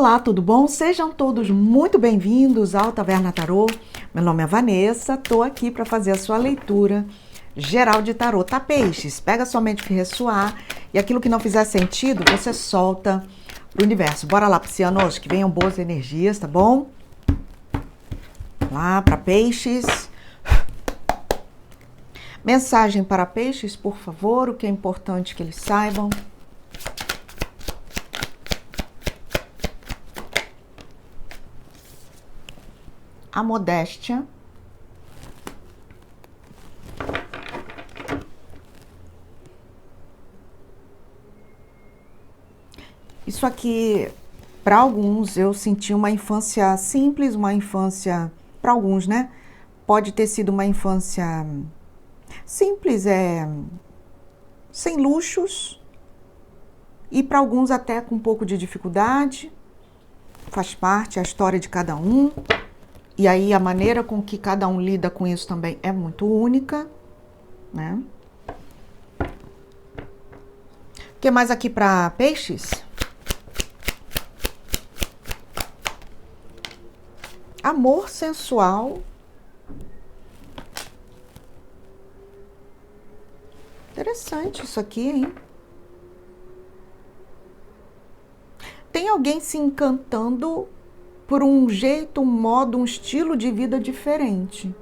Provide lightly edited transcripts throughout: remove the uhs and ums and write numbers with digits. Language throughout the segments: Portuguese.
Olá, tudo bom? Sejam todos muito bem-vindos ao Taverna Tarô. Meu nome é Vanessa, tô aqui para fazer a sua leitura geral de tarô. Tá, peixes? Pega somente o que ressoar e aquilo que não fizer sentido, você solta pro universo. Bora lá, piscianos, que venham boas energias, tá bom? Lá para peixes. Mensagem para peixes, por favor, o que é importante que eles saibam. A modéstia. Isso aqui, para alguns, eu senti uma infância simples, uma infância, para alguns, né? Pode ter sido uma infância simples, sem luxos, e para alguns até com um pouco de dificuldade. Faz parte, a história de cada um. E aí a maneira com que cada um lida com isso também é muito única, né? O que mais aqui para peixes? Amor sensual. Interessante isso aqui, hein? Tem alguém se encantando por um jeito, um modo, um estilo de vida diferente.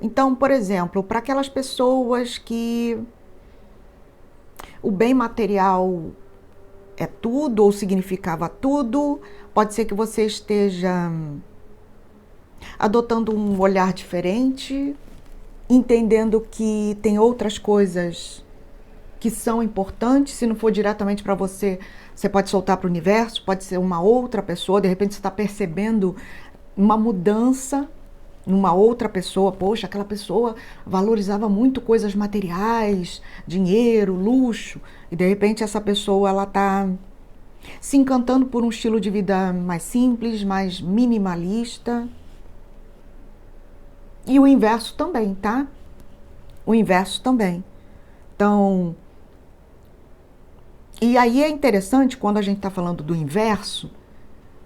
Então, por exemplo, para aquelas pessoas que o bem material é tudo ou significava tudo, pode ser que você esteja adotando um olhar diferente, entendendo que tem outras coisas que são importantes. Se não for diretamente para você, você pode soltar para o universo, pode ser uma outra pessoa, de repente você está percebendo uma mudança numa outra pessoa. Poxa, aquela pessoa valorizava muito coisas materiais, dinheiro, luxo, e de repente essa pessoa ela está se encantando por um estilo de vida mais simples, mais minimalista. E o inverso também, tá? O inverso também. Então, e aí é interessante quando a gente está falando do inverso,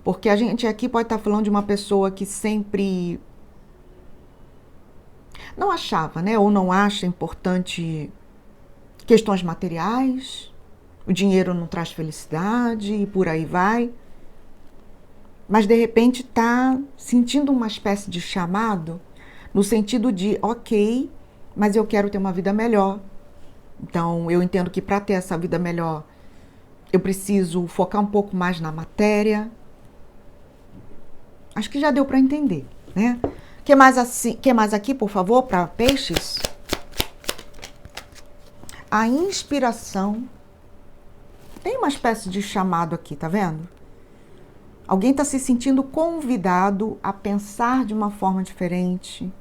porque a gente aqui pode estar falando de uma pessoa que sempre não achava, né, ou não acha importante questões materiais, o dinheiro não traz felicidade e por aí vai, mas de repente está sentindo uma espécie de chamado no sentido de, ok, mas eu quero ter uma vida melhor. Então eu entendo que para ter essa vida melhor eu preciso focar um pouco mais na matéria. Acho que já deu para entender, né? Que mais aqui, por favor, para peixes? A inspiração. Tem uma espécie de chamado aqui, tá vendo? Alguém está se sentindo convidado a pensar de uma forma diferente,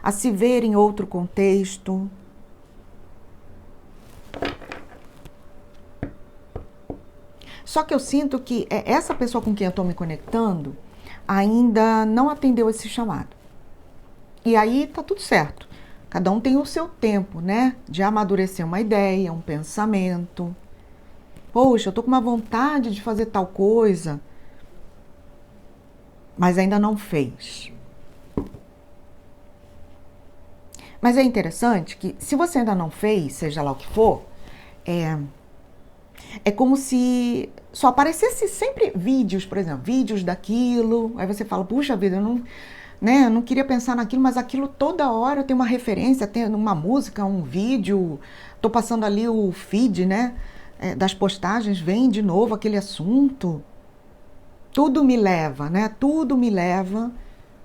a se ver em outro contexto. Só que eu sinto que essa pessoa com quem eu estou me conectando ainda não atendeu esse chamado. E aí tá tudo certo. Cada um tem o seu tempo, né? De amadurecer uma ideia, um pensamento. Poxa, eu tô com uma vontade de fazer tal coisa, mas ainda não fez. Mas é interessante que se você ainda não fez, seja lá o que for, é como se só aparecesse sempre vídeos, por exemplo, vídeos daquilo. Aí você fala, puxa vida, eu não queria pensar naquilo, mas aquilo toda hora tem uma referência, tem uma música, um vídeo. Tô passando ali o feed, né, das postagens, vem de novo aquele assunto. Tudo me leva, né? Tudo me leva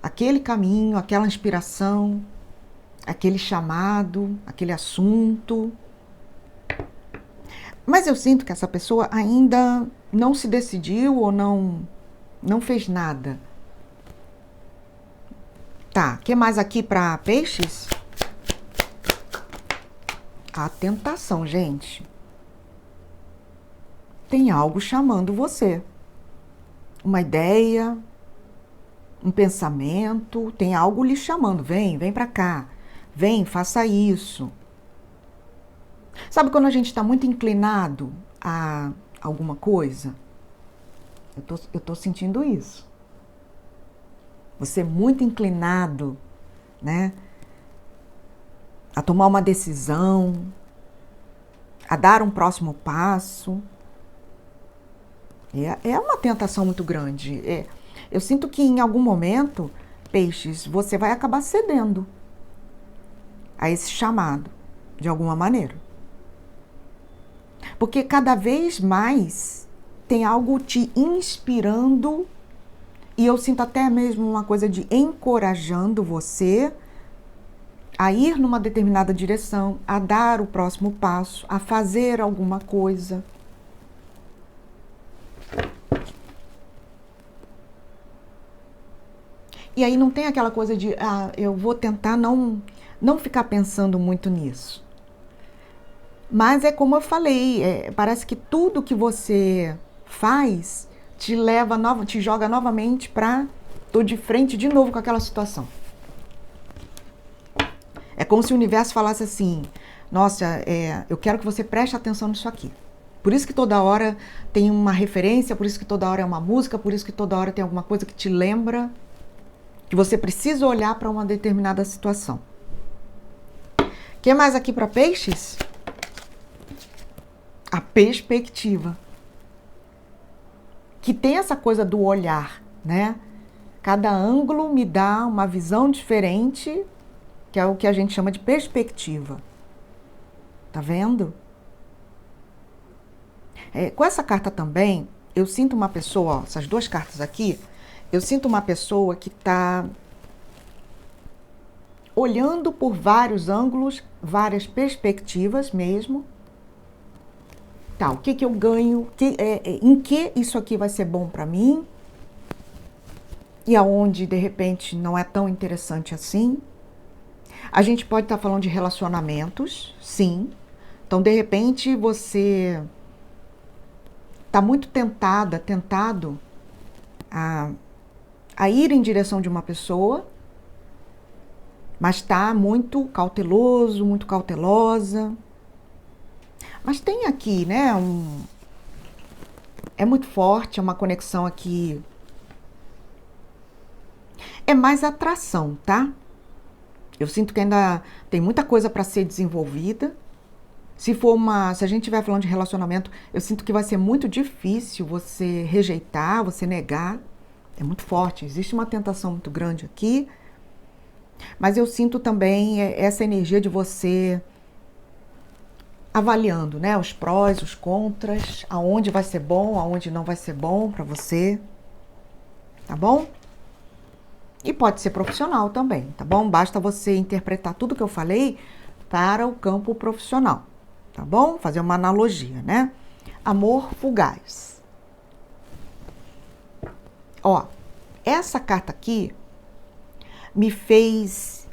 àquele caminho, àquela inspiração, aquele chamado, aquele assunto. Mas eu sinto que essa pessoa ainda não se decidiu ou não fez nada. Tá, o que mais aqui para peixes? A tentação, gente. Tem algo chamando você. Uma ideia, um pensamento, tem algo lhe chamando. Vem para cá. Vem, faça isso. Sabe quando a gente está muito inclinado a alguma coisa? Eu tô sentindo isso. Você é muito inclinado, né, a tomar uma decisão, a dar um próximo passo. É uma tentação muito grande. Eu sinto que em algum momento, peixes, você vai acabar cedendo a esse chamado, de alguma maneira. Porque cada vez mais tem algo te inspirando, e eu sinto até mesmo uma coisa de encorajando você a ir numa determinada direção, a dar o próximo passo, a fazer alguma coisa. E aí não tem aquela coisa de, eu vou tentar não ficar pensando muito nisso. Mas é como eu falei, parece que tudo que você faz te joga novamente para tô de frente de novo com aquela situação. É como se o universo falasse assim, nossa, eu quero que você preste atenção nisso aqui. Por isso que toda hora tem uma referência, por isso que toda hora é uma música, por isso que toda hora tem alguma coisa que te lembra que você precisa olhar para uma determinada situação. O que mais aqui para peixes? A perspectiva. Que tem essa coisa do olhar, né? Cada ângulo me dá uma visão diferente, que é o que a gente chama de perspectiva. Tá vendo? Com essa carta também, eu sinto uma pessoa, ó, essas duas cartas aqui, eu sinto uma pessoa que está olhando por vários ângulos, várias perspectivas mesmo. Tá, o que eu ganho, em que isso aqui vai ser bom para mim e aonde, de repente, não é tão interessante assim. A gente pode estar falando de relacionamentos, sim. Então, de repente, você está muito tentado a ir em direção de uma pessoa, mas está muito cauteloso, muito cautelosa. Mas tem aqui, né, é muito forte, é uma conexão aqui. É mais atração, tá? Eu sinto que ainda tem muita coisa para ser desenvolvida. Se a gente estiver falando de relacionamento, eu sinto que vai ser muito difícil você rejeitar, você negar. É muito forte, existe uma tentação muito grande aqui. Mas eu sinto também essa energia de você avaliando, né, os prós, os contras, aonde vai ser bom, aonde não vai ser bom para você, tá bom? E pode ser profissional também, tá bom? Basta você interpretar tudo que eu falei para o campo profissional, tá bom? Fazer uma analogia, né? Amor fugaz. Ó, essa carta aqui me fez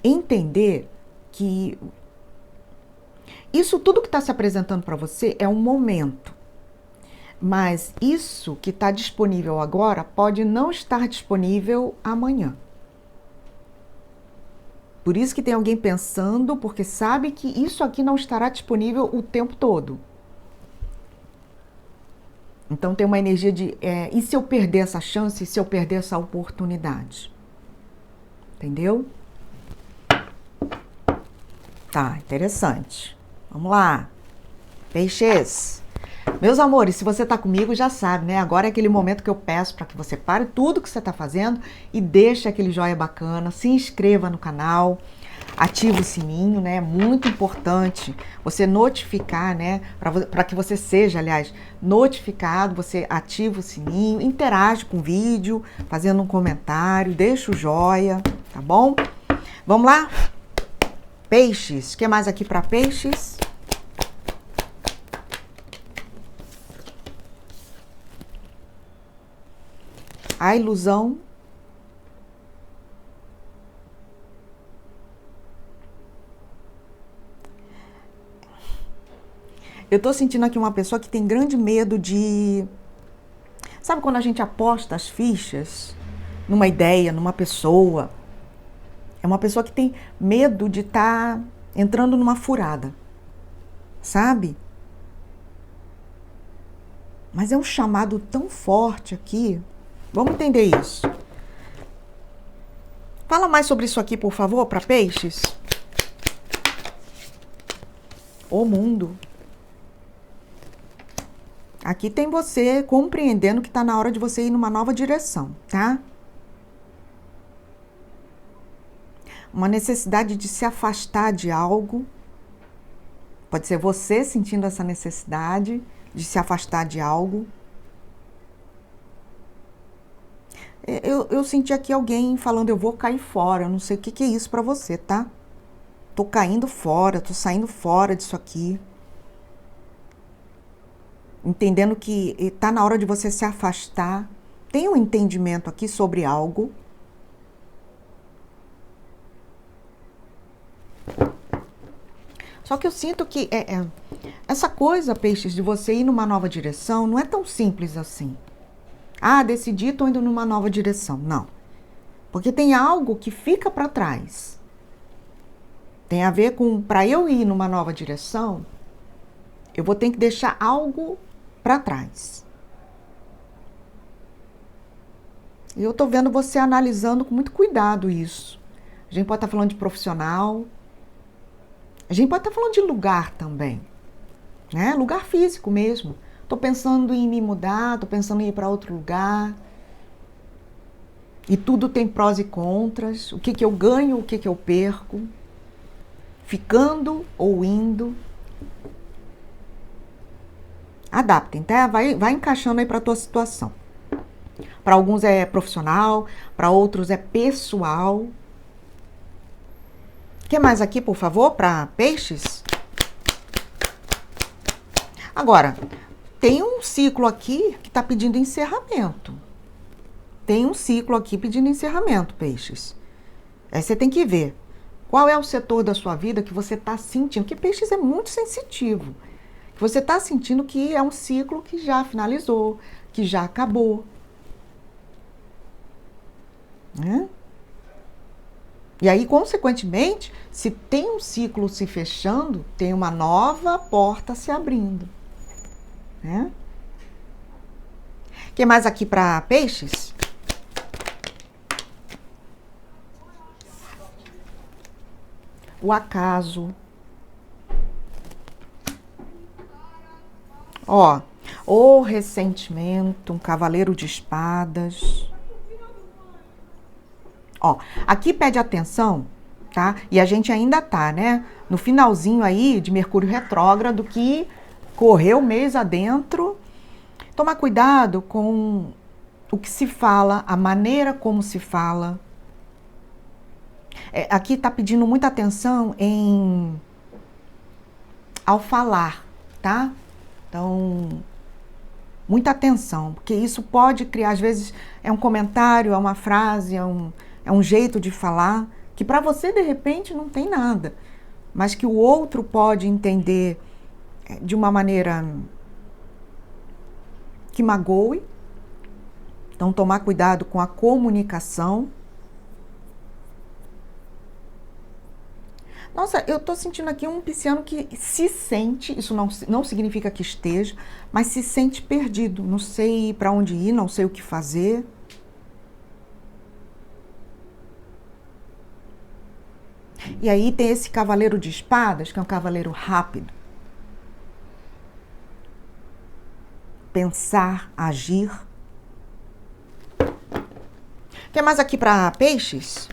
entender que isso tudo que está se apresentando para você é um momento, mas isso que está disponível agora pode não estar disponível amanhã. Por isso que tem alguém pensando, porque sabe que isso aqui não estará disponível o tempo todo. Então tem uma energia de, e se eu perder essa chance, e se eu perder essa oportunidade? Entendeu? Tá, interessante. Vamos lá. Peixes. Meus amores, se você tá comigo, já sabe, né? Agora é aquele momento que eu peço para que você pare tudo que você tá fazendo e deixe aquele joinha bacana, se inscreva no canal, ativa o sininho, né? Muito importante você notificar, né? Para que você seja, aliás, notificado, você ativa o sininho, interage com o vídeo, fazendo um comentário, deixa o joia, tá bom? Vamos lá? Peixes. O que mais aqui para peixes? A ilusão. Eu tô sentindo aqui uma pessoa que tem grande medo de... Sabe quando a gente aposta as fichas numa ideia, numa pessoa? É uma pessoa que tem medo de estar entrando numa furada, sabe? Mas é um chamado tão forte aqui. Vamos entender isso. Fala mais sobre isso aqui, por favor, para peixes. O mundo. Aqui tem você compreendendo que está na hora de você ir numa nova direção, tá? Uma necessidade de se afastar de algo. Pode ser você sentindo essa necessidade de se afastar de algo. Eu senti aqui alguém falando, eu vou cair fora. Eu não sei o que é isso para você, tá? Tô caindo fora, tô saindo fora disso aqui. Entendendo que tá na hora de você se afastar. Tem um entendimento aqui sobre algo. Só que eu sinto que essa coisa, peixes, de você ir numa nova direção, não é tão simples assim. Ah, decidi, tô indo numa nova direção. Não. Porque tem algo que fica para trás. Tem a ver com, para eu ir numa nova direção, eu vou ter que deixar algo para trás. E eu tô vendo você analisando com muito cuidado isso. A gente pode estar falando de profissional. A gente pode estar falando de lugar também, né? Lugar físico mesmo. Tô pensando em me mudar, tô pensando em ir para outro lugar. E tudo tem prós e contras. O que eu ganho, o que eu perco. Ficando ou indo. Adaptem, tá? Vai encaixando aí para tua situação. Para alguns é profissional, para outros é pessoal. O que mais aqui, por favor, para peixes? Agora, tem um ciclo aqui que está pedindo encerramento. Tem um ciclo aqui pedindo encerramento, peixes. Aí você tem que ver qual é o setor da sua vida que você está sentindo. Que peixes é muito sensitivo. Você está sentindo que é um ciclo que já finalizou, que já acabou. Né? E aí, consequentemente, se tem um ciclo se fechando, tem uma nova porta se abrindo. Né? O que mais aqui para peixes? O acaso. Ó, o ressentimento, um cavaleiro de espadas. Ó, aqui pede atenção, tá? E a gente ainda tá, né? No finalzinho aí de Mercúrio retrógrado, que correu o mês adentro. Tomar cuidado com o que se fala, a maneira como se fala. Aqui tá pedindo muita atenção ao falar, tá? Então, muita atenção, porque isso pode criar, às vezes, é um comentário, é uma frase, é um jeito de falar, que para você, de repente, não tem nada, mas que o outro pode entender de uma maneira que magoe. Então, tomar cuidado com a comunicação. Nossa, eu tô sentindo aqui um pisciano que se sente, isso não significa que esteja, mas se sente perdido. Não sei para onde ir, não sei o que fazer. E aí tem esse cavaleiro de espadas, que é um cavaleiro rápido. Pensar, agir. O que mais aqui para peixes?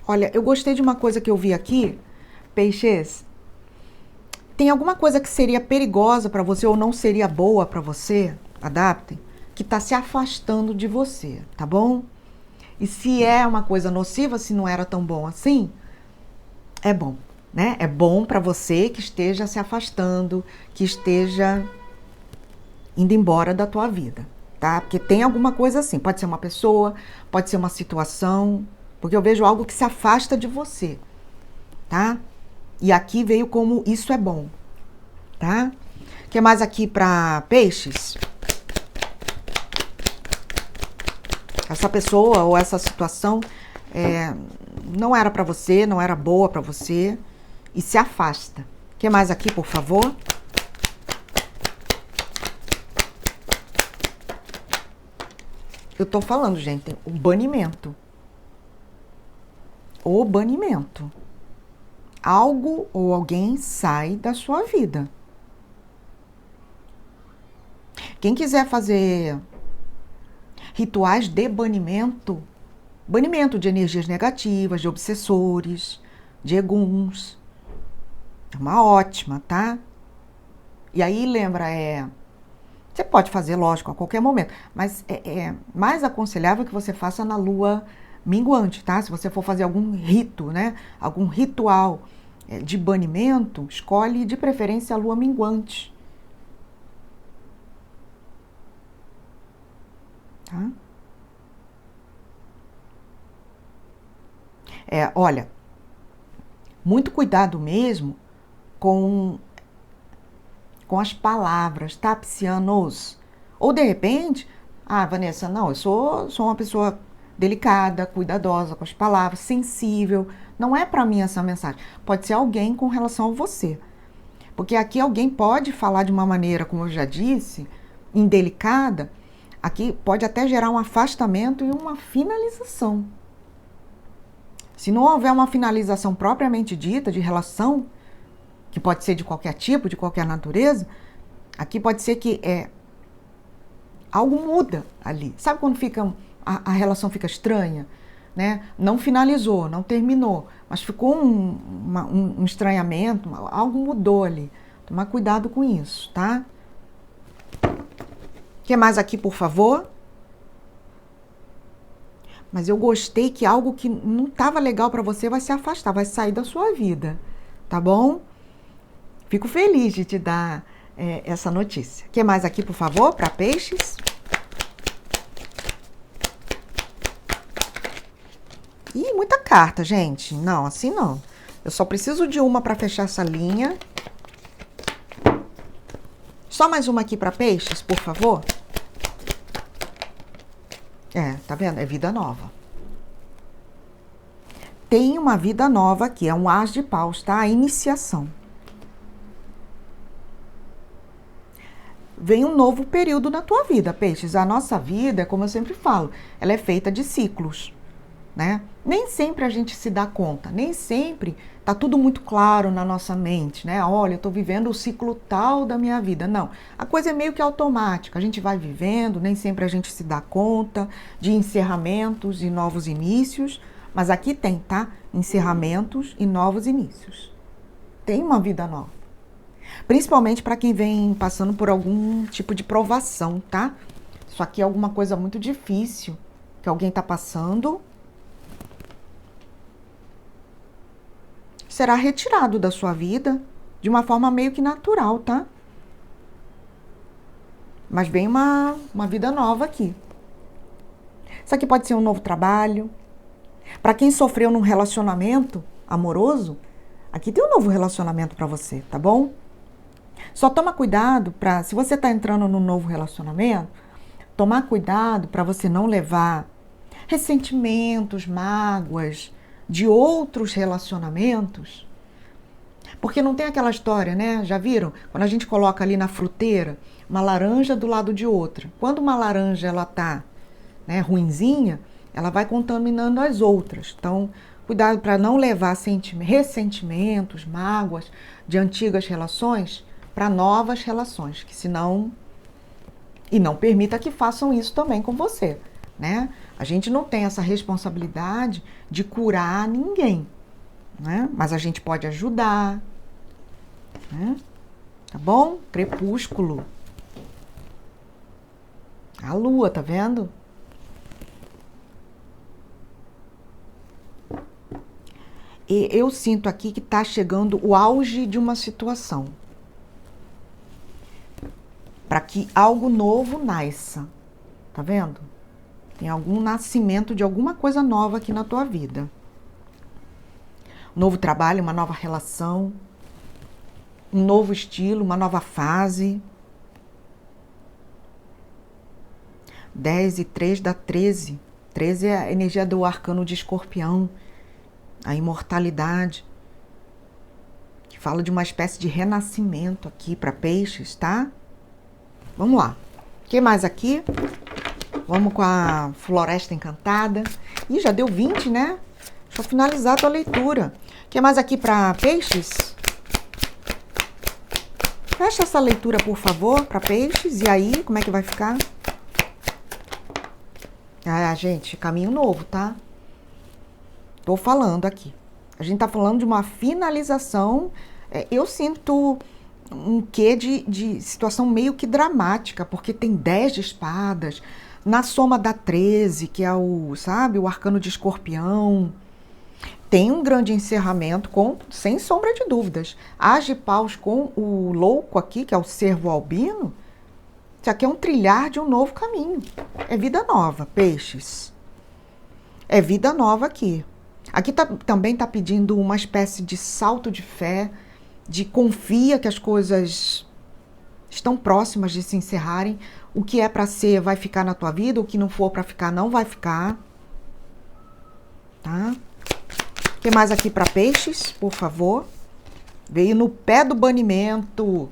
Olha, eu gostei de uma coisa que eu vi aqui, peixes. Tem alguma coisa que seria perigosa para você ou não seria boa para você, adaptem, que está se afastando de você, tá bom? E se é uma coisa nociva, se não era tão bom assim, é bom, né? É bom para você que esteja se afastando, que esteja indo embora da tua vida, tá? Porque tem alguma coisa assim, pode ser uma pessoa, pode ser uma situação, porque eu vejo algo que se afasta de você, tá? E aqui veio como isso é bom, tá? O que mais aqui para peixes? Essa pessoa ou essa situação não era para você, não era boa para você. e se afasta. O que mais aqui, por favor? Eu tô falando, gente, o banimento. O banimento. Algo ou alguém sai da sua vida. Quem quiser fazer rituais de banimento, banimento de energias negativas, de obsessores, de eguns, é uma ótima, tá? E aí lembra, você pode fazer, lógico, a qualquer momento, mas é mais aconselhável que você faça na lua minguante, tá? Se você for fazer algum rito, né? Algum ritual de banimento, escolhe de preferência a lua minguante. Tá? Olha, muito cuidado mesmo com as palavras, tá, piscianos? Ou de repente, Vanessa, não, eu sou uma pessoa delicada, cuidadosa com as palavras, sensível. Não é para mim essa mensagem. Pode ser alguém com relação a você. Porque aqui alguém pode falar de uma maneira, como eu já disse, indelicada. Aqui pode até gerar um afastamento e uma finalização. Se não houver uma finalização propriamente dita de relação, que pode ser de qualquer tipo, de qualquer natureza, aqui pode ser que algo muda ali. Sabe quando a relação fica estranha? Né? Não finalizou, não terminou, mas ficou um estranhamento, algo mudou ali. Tomar cuidado com isso, tá? O que mais aqui, por favor? Mas eu gostei que algo que não estava legal para você vai se afastar, vai sair da sua vida, tá bom? Fico feliz de te dar essa notícia. O que mais aqui, por favor, para peixes? Ih, muita carta, gente. Não, assim não. Eu só preciso de uma para fechar essa linha. Só mais uma aqui para peixes, por favor. Tá vendo? É vida nova. Tem uma vida nova aqui, é um as de paus, tá? A iniciação. Vem um novo período na tua vida, peixes. A nossa vida, como eu sempre falo, ela é feita de ciclos, né? Nem sempre a gente se dá conta, nem sempre tá tudo muito claro na nossa mente, né? Olha, eu tô vivendo o ciclo tal da minha vida. Não, a coisa é meio que automática, a gente vai vivendo, nem sempre a gente se dá conta de encerramentos e novos inícios, mas aqui tem, tá? Encerramentos e novos inícios. Tem uma vida nova. Principalmente para quem vem passando por algum tipo de provação, tá? Isso aqui é alguma coisa muito difícil que alguém tá passando. Será retirado da sua vida de uma forma meio que natural, tá? Mas vem uma vida nova aqui. Isso aqui pode ser um novo trabalho. Para quem sofreu num relacionamento amoroso, aqui tem um novo relacionamento para você, tá bom? Só toma cuidado se você tá entrando num novo relacionamento, tomar cuidado para você não levar ressentimentos, mágoas de outros relacionamentos, porque não tem aquela história, né? Já viram? Quando a gente coloca ali na fruteira uma laranja do lado de outra, quando uma laranja ela tá, né, ruinzinha, ela vai contaminando as outras. Então, cuidado para não levar ressentimentos, mágoas de antigas relações para novas relações, que senão e não permita que façam isso também com você, né? A gente não tem essa responsabilidade de curar ninguém, né? Mas a gente pode ajudar, né? Tá bom? Crepúsculo. A lua, tá vendo? E eu sinto aqui que tá chegando o auge de uma situação. Para que algo novo nasça. Tá vendo? Tem algum nascimento de alguma coisa nova aqui na tua vida. Um novo trabalho, uma nova relação, um novo estilo, uma nova fase. 10 e 3 dá 13. 13 é a energia do arcano de Escorpião, a imortalidade. Fala de uma espécie de renascimento aqui para peixes, tá? Vamos lá. O que mais aqui? Vamos com a Floresta Encantada. Ih, já deu 20, né? Deixa eu finalizar a tua leitura. O que mais aqui para peixes? Fecha essa leitura, por favor, para peixes. E aí, como é que vai ficar? Ah, gente, caminho novo, tá? Tô falando aqui. A gente tá falando de uma finalização. Eu sinto um quê de situação meio que dramática, porque tem 10 de espadas, na soma dá 13, que é o, sabe, o arcano de Escorpião. Tem um grande encerramento, sem sombra de dúvidas. As de paus com o louco aqui, que é o cervo albino. Isso aqui é um trilhar de um novo caminho. É vida nova, peixes. É vida nova aqui. Aqui também está pedindo uma espécie de salto de fé, de confia que as coisas estão próximas de se encerrarem. O que é para ser vai ficar na tua vida, o que não for para ficar não vai ficar. Tá? O que mais aqui para peixes, por favor? Veio no pé do banimento.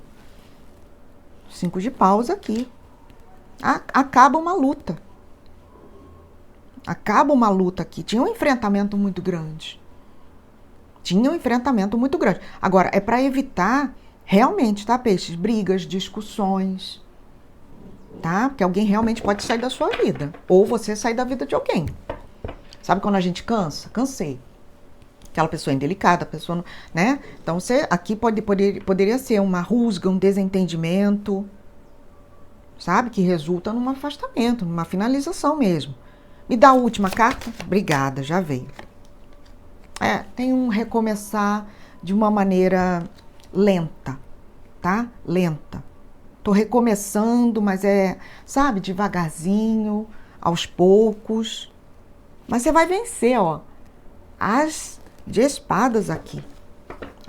5 de paus aqui. Acaba uma luta. Acaba uma luta aqui. Tinha um enfrentamento muito grande. Agora, é para evitar realmente, tá, peixes? Brigas, discussões. Tá? Porque alguém realmente pode sair da sua vida. Ou você sair da vida de alguém. Sabe quando a gente cansa? Cansei. Aquela pessoa indelicada, a pessoa, né? Então, você aqui poderia ser uma rusga, um desentendimento, sabe? Que resulta num afastamento, numa finalização mesmo. Me dá a última carta? Obrigada, já veio. Tem um recomeçar de uma maneira lenta, tá? Lenta. Tô recomeçando, mas sabe, devagarzinho, aos poucos. Mas você vai vencer, ó. As de espadas aqui.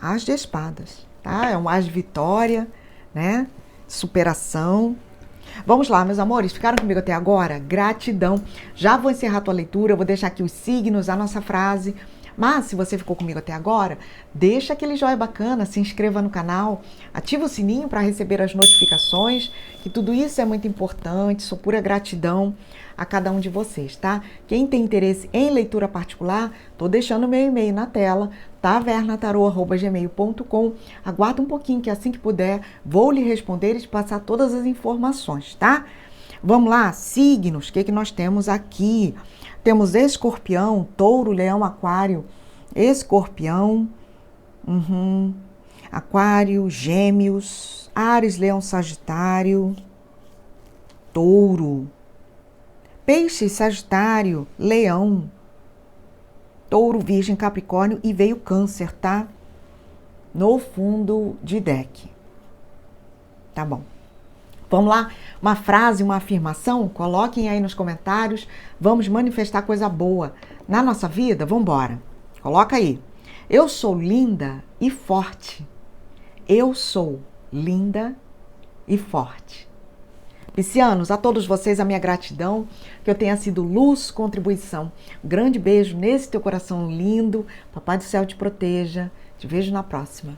As de espadas, tá? É um as de vitória, né? Superação. Vamos lá, meus amores, ficaram comigo até agora? Gratidão. Já vou encerrar a tua leitura, vou deixar aqui os signos, a nossa frase. Mas se você ficou comigo até agora, deixa aquele joinha bacana, se inscreva no canal, ativa o sininho para receber as notificações, que tudo isso é muito importante, sou pura gratidão a cada um de vocês, tá? Quem tem interesse em leitura particular, tô deixando meu e-mail na tela, tavernatarô@gmail.com. Aguarda um pouquinho que assim que puder, vou lhe responder e te passar todas as informações, tá? Vamos lá, signos, o que nós temos aqui? Temos Escorpião, Touro, Leão, Aquário, Escorpião, Aquário, Gêmeos, Áries, Leão, Sagitário, Touro, Peixe, Sagitário, Leão, Touro, Virgem, Capricórnio e veio Câncer, tá? No fundo de deck. Tá bom. Vamos lá? Uma frase, uma afirmação? Coloquem aí nos comentários. Vamos manifestar coisa boa na nossa vida? Vamos embora. Coloca aí. Eu sou linda e forte. Eu sou linda e forte. Piscianos, a todos vocês a minha gratidão, que eu tenha sido luz, contribuição. Um grande beijo nesse teu coração lindo. Papai do céu te proteja. Te vejo na próxima.